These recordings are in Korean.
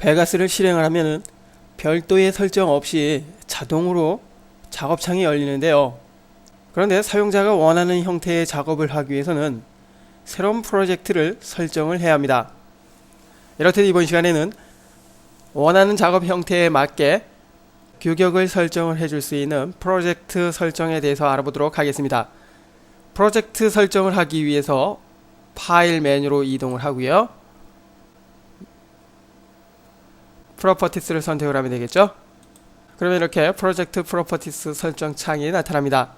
베가스를 실행을 하면은 별도의 설정 없이 자동으로 작업창이 열리는데요. 그런데 사용자가 원하는 형태의 작업을 하기 위해서는 새로운 프로젝트를 설정을 해야 합니다. 이렇듯 이번 시간에는 원하는 작업 형태에 맞게 규격을 설정을 해줄 수 있는 프로젝트 설정에 대해서 알아보도록 하겠습니다. 프로젝트 설정을 하기 위해서 파일 메뉴로 이동을 하고요. 프로퍼티스를 선택을 하면 되겠죠. 그러면 이렇게 프로젝트 프로퍼티스 설정 창이 나타납니다.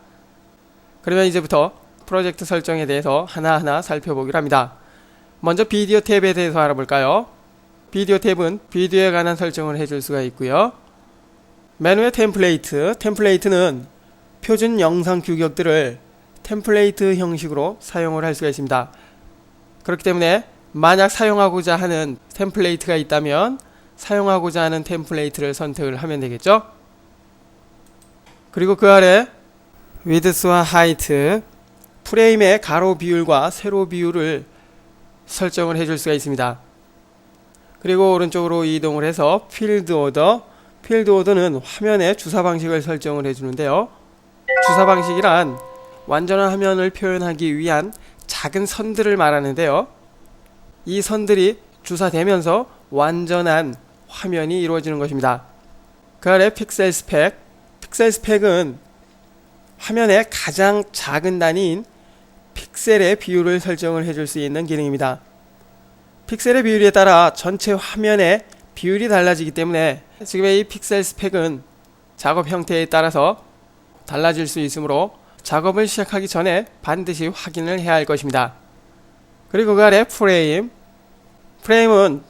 그러면 이제부터 프로젝트 설정에 대해서 하나하나 살펴보기로 합니다. 먼저 비디오 탭에 대해서 알아볼까요? 비디오 탭은 비디오에 관한 설정을 해줄 수가 있고요. 메뉴의 템플레이트는 표준 영상 규격들을 템플레이트 형식으로 사용을 할 수가 있습니다. 그렇기 때문에 만약 사용하고자 하는 템플레이트가 있다면 사용하고자 하는 템플레이트를 선택을 하면 되겠죠. 그리고 그 아래 위드스와 하이트, 프레임의 가로 비율과 세로 비율을 설정을 해줄 수가 있습니다. 그리고 오른쪽으로 이동을 해서 필드 오더는 화면의 주사 방식을 설정을 해주는데요. 주사 방식이란 완전한 화면을 표현하기 위한 작은 선들을 말하는데요. 이 선들이 주사되면서 완전한 화면이 이루어지는 것입니다. 그 아래 픽셀 스펙은 화면의 가장 작은 단위인 픽셀의 비율을 설정을 해줄 수 있는 기능입니다. 픽셀의 비율에 따라 전체 화면의 비율이 달라지기 때문에 지금의 이 픽셀 스펙은 작업 형태에 따라서 달라질 수 있으므로 작업을 시작하기 전에 반드시 확인을 해야 할 것입니다. 그리고 그 아래 프레임은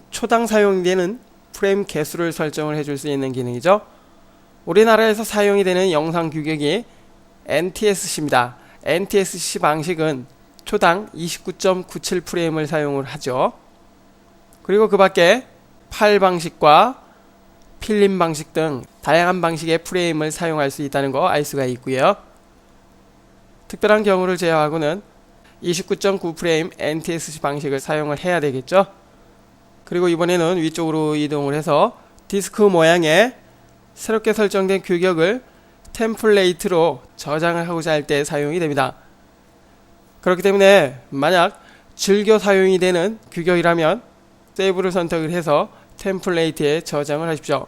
초당 사용되는 프레임 개수를 설정을 해줄 수 있는 기능이죠. 우리나라에서 사용이 되는 영상 규격이 NTSC입니다. NTSC 방식은 초당 29.97 프레임을 사용을 하죠. 그리고 그 밖에 팔 방식과 필름 방식 등 다양한 방식의 프레임을 사용할 수 있다는 거 알 수가 있고요. 특별한 경우를 제외하고는 29.9 프레임 NTSC 방식을 사용을 해야 되겠죠. 그리고 이번에는 위쪽으로 이동을 해서 디스크 모양의 새롭게 설정된 규격을 템플레이트로 저장을 하고자 할 때 사용이 됩니다. 그렇기 때문에 만약 즐겨 사용이 되는 규격이라면 세이브를 선택을 해서 템플레이트에 저장을 하십시오.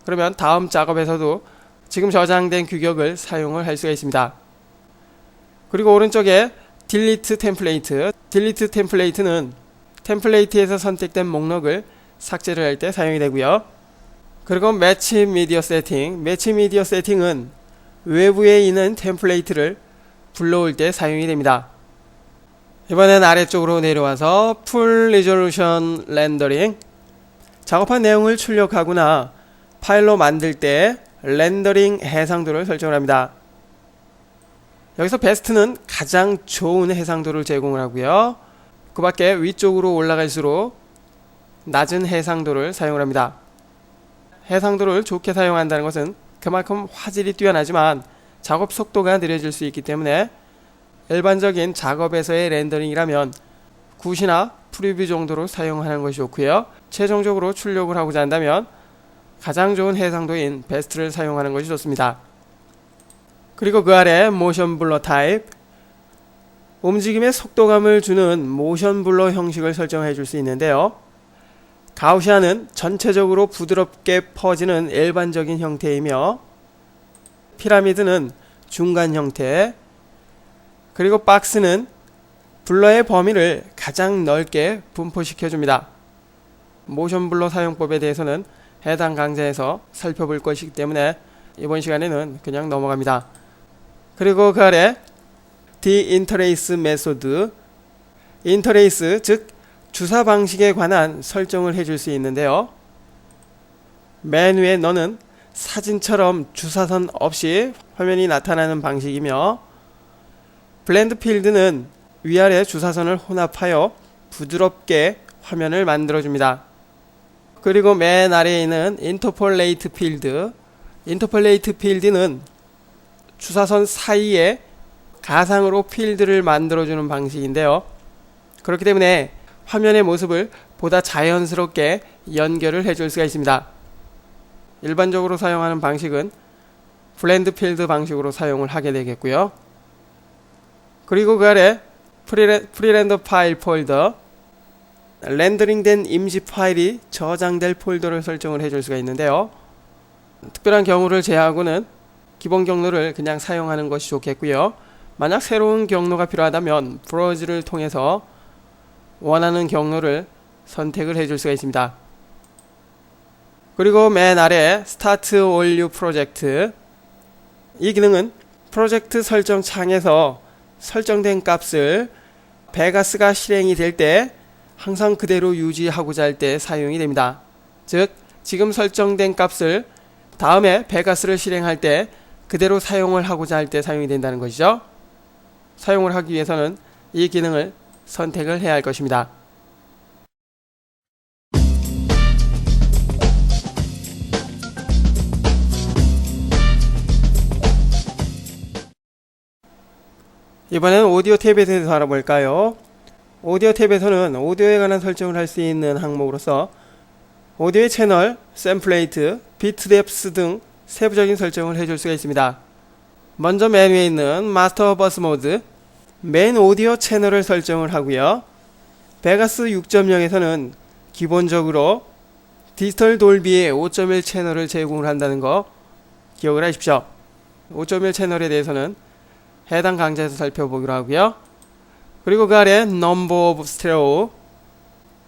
그러면 다음 작업에서도 지금 저장된 규격을 사용을 할 수가 있습니다. 그리고 오른쪽에 딜리트 템플레이트는 템플레이트에서 선택된 목록을 삭제를 할 때 사용이 되고요. 그리고 매치 미디어 세팅은 외부에 있는 템플레이트를 불러올 때 사용이 됩니다. 이번엔 아래쪽으로 내려와서 풀 리졸루션 렌더링, 작업한 내용을 출력하거나 파일로 만들 때 렌더링 해상도를 설정을 합니다. 여기서 베스트는 가장 좋은 해상도를 제공을 하고요. 그 밖에 위쪽으로 올라갈수록 낮은 해상도를 사용을 합니다. 해상도를 좋게 사용한다는 것은 그만큼 화질이 뛰어나지만 작업 속도가 느려질 수 있기 때문에 일반적인 작업에서의 렌더링이라면 굿이나 프리뷰 정도로 사용하는 것이 좋고요. 최종적으로 출력을 하고자 한다면 가장 좋은 해상도인 베스트를 사용하는 것이 좋습니다. 그리고 그 아래 모션 블러 타입, 움직임의 속도감을 주는 모션 블러 형식을 설정해 줄 수 있는데요. 가우시아는 전체적으로 부드럽게 퍼지는 일반적인 형태이며 피라미드는 중간 형태, 그리고 박스는 블러의 범위를 가장 넓게 분포시켜 줍니다. 모션 블러 사용법에 대해서는 해당 강좌에서 살펴볼 것이기 때문에 이번 시간에는 그냥 넘어갑니다. 그리고 그 아래 인터레이스 메소드, 인터레이스 즉 주사 방식에 관한 설정을 해줄 수 있는데요. 메뉴에 너는 사진처럼 주사선 없이 화면이 나타나는 방식이며, 블렌드 필드는 위아래 주사선을 혼합하여 부드럽게 화면을 만들어줍니다. 그리고 맨 아래에 있는 인터폴레이트 필드는 주사선 사이에 가상으로 필드를 만들어주는 방식인데요. 그렇기 때문에 화면의 모습을 보다 자연스럽게 연결을 해줄 수가 있습니다. 일반적으로 사용하는 방식은 블렌드 필드 방식으로 사용을 하게 되겠고요. 그리고 그 아래 프리렌더 파일 폴더, 렌더링된 임시 파일이 저장될 폴더를 설정을 해줄 수가 있는데요. 특별한 경우를 제외하고는 기본 경로를 그냥 사용하는 것이 좋겠고요. 만약 새로운 경로가 필요하다면 브라우저를 통해서 원하는 경로를 선택을 해줄 수가 있습니다. 그리고 맨 아래 Start All New Project, 이 기능은 프로젝트 설정 창에서 설정된 값을 베가스가 실행이 될 때 항상 그대로 유지하고자 할 때 사용이 됩니다. 즉 지금 설정된 값을 다음에 베가스를 실행할 때 그대로 사용을 하고자 할 때 사용이 된다는 것이죠. 사용을 하기 위해서는 이 기능을 선택을 해야 할 것입니다. 이번에는 오디오 탭에 대해서 알아볼까요? 오디오 탭에서는 오디오에 관한 설정을 할 수 있는 항목으로서 오디오의 채널, 샘플레이트, 비트 뎁스 등 세부적인 설정을 해줄 수가 있습니다. 먼저 맨 위에 있는 마스터 버스 모드, 메인 오디오 채널을 설정을 하고요. 베가스 6.0에서는 기본적으로 디지털 돌비의 5.1 채널을 제공을 한다는 거 기억을 하십시오. 5.1 채널에 대해서는 해당 강좌에서 살펴보기로 하고요. 그리고 그 아래 넘버 오브 스테레오,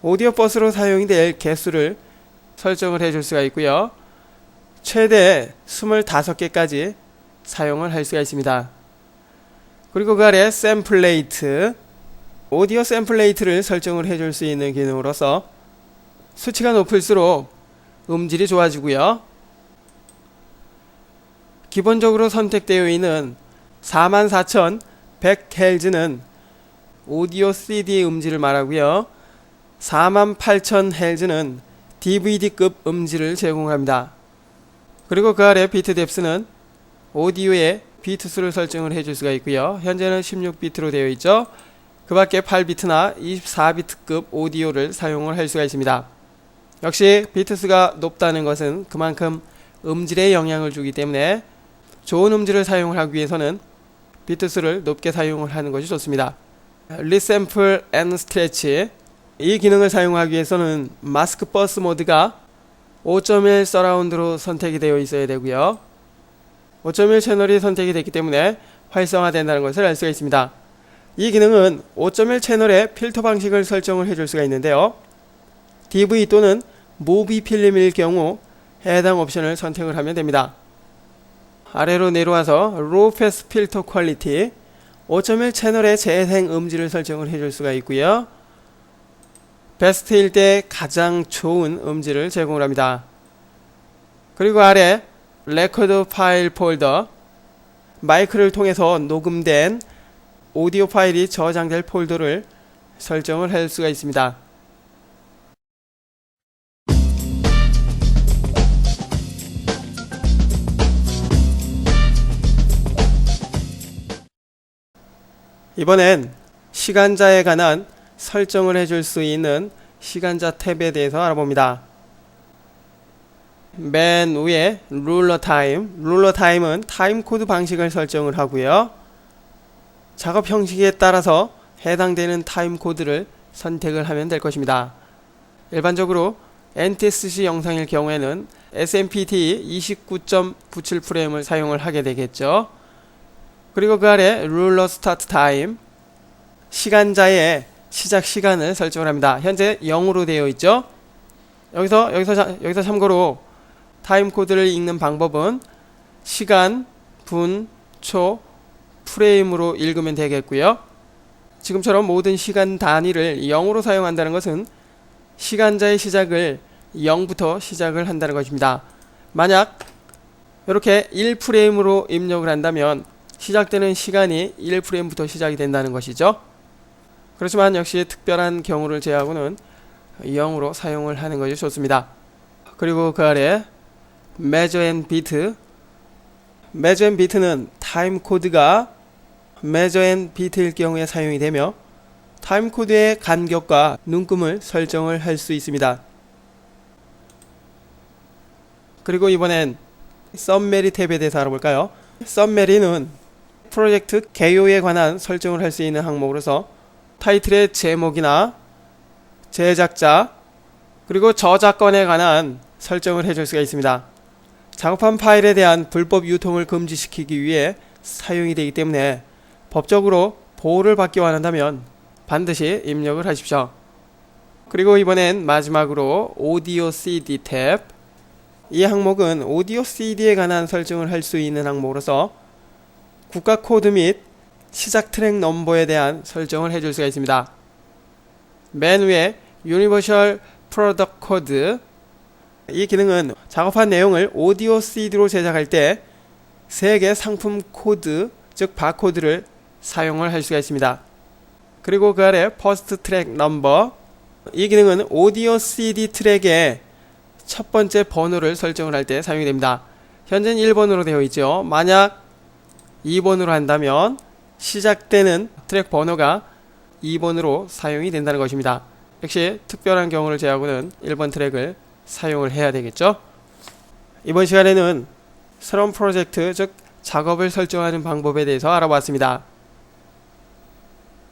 오디오 버스로 사용이 될 개수를 설정을 해줄 수가 있고요. 최대 25개까지 사용을 할 수가 있습니다. 그리고 그 아래 샘플레이트, 오디오 샘플레이트를 설정을 해줄 수 있는 기능으로서 수치가 높을수록 음질이 좋아지고요. 기본적으로 선택되어 있는 44,100Hz는 오디오 CD 음질을 말하고요. 48,000Hz는 DVD급 음질을 제공합니다. 그리고 그 아래 비트 뎁스는 오디오의 비트 수를 설정을 해줄 수가 있고요. 현재는 16비트로 되어 있죠. 그 밖에 8비트나 24비트급 오디오를 사용을 할 수가 있습니다. 역시 비트 수가 높다는 것은 그만큼 음질에 영향을 주기 때문에 좋은 음질을 사용을 하기 위해서는 비트 수를 높게 사용을 하는 것이 좋습니다. 리샘플 앤 스트레치, 이 기능을 사용하기 위해서는 마스크 버스 모드가 5.1 서라운드로 선택이 되어 있어야 되고요. 5.1 채널이 선택이 됐기 때문에 활성화된다는 것을 알 수가 있습니다. 이 기능은 5.1 채널의 필터 방식을 설정을 해줄 수가 있는데요. DV 또는 모비 필름일 경우 해당 옵션을 선택을 하면 됩니다. 아래로 내려와서 로우 패스 필터 퀄리티, 5.1 채널의 재생 음질을 설정을 해줄 수가 있고요. 베스트일 때 가장 좋은 음질을 제공을 합니다. 그리고 아래 레코드 파일 폴더, 마이크를 통해서 녹음된 오디오 파일이 저장될 폴더를 설정을 할 수가 있습니다. 이번엔 시간자에 관한 설정을 해줄 수 있는 시간자 탭에 대해서 알아봅니다. 맨 위에 룰러 타임, 룰러 타임은 타임 코드 방식을 설정을 하고요. 작업 형식에 따라서 해당되는 타임 코드를 선택을 하면 될 것입니다. 일반적으로 NTSC 영상일 경우에는 SMPTE 29.97 프레임을 사용을 하게 되겠죠. 그리고 그 아래 룰러 스타트 타임, 시간자의 시작 시간을 설정을 합니다. 현재 0으로 되어 있죠. 여기서 참고로 타임 코드를 읽는 방법은 시간, 분, 초, 프레임으로 읽으면 되겠고요. 지금처럼 모든 시간 단위를 0으로 사용한다는 것은 시간자의 시작을 0부터 시작을 한다는 것입니다. 만약 이렇게 1프레임으로 입력을 한다면 시작되는 시간이 1프레임부터 시작이 된다는 것이죠. 그렇지만 역시 특별한 경우를 제외하고는 0으로 사용을 하는 것이 좋습니다. 그리고 그 아래 measure and beat, measure and beat는 타임 코드가 measure and beat일 경우에 사용이 되며 타임코드의 간격과 눈금을 설정을 할 수 있습니다. 그리고 이번엔 썸메리 탭에 대해서 알아볼까요? 썸메리는 프로젝트 개요에 관한 설정을 할 수 있는 항목으로서 타이틀의 제목이나 제작자 그리고 저작권에 관한 설정을 해줄 수가 있습니다. 작업한 파일에 대한 불법 유통을 금지시키기 위해 사용이 되기 때문에 법적으로 보호를 받기 원한다면 반드시 입력을 하십시오. 그리고 이번엔 마지막으로 오디오 CD 탭. 이 항목은 오디오 CD에 관한 설정을 할 수 있는 항목으로서 국가 코드 및 시작 트랙 넘버에 대한 설정을 해줄 수가 있습니다. 맨 위에 유니버셜 프로덕트 코드. 이 기능은 작업한 내용을 오디오 CD로 제작할 때 세계 상품 코드, 즉 바코드를 사용을 할 수가 있습니다. 그리고 그 아래 퍼스트 트랙 넘버. 이 기능은 오디오 CD 트랙의 첫 번째 번호를 설정을 할 때 사용이 됩니다. 현재는 1번으로 되어 있죠. 만약 2번으로 한다면 시작되는 트랙 번호가 2번으로 사용이 된다는 것입니다. 역시 특별한 경우를 제외하고는 1번 트랙을 사용을 해야 되겠죠. 이번 시간에는 새로운 프로젝트, 즉 작업을 설정하는 방법에 대해서 알아봤습니다.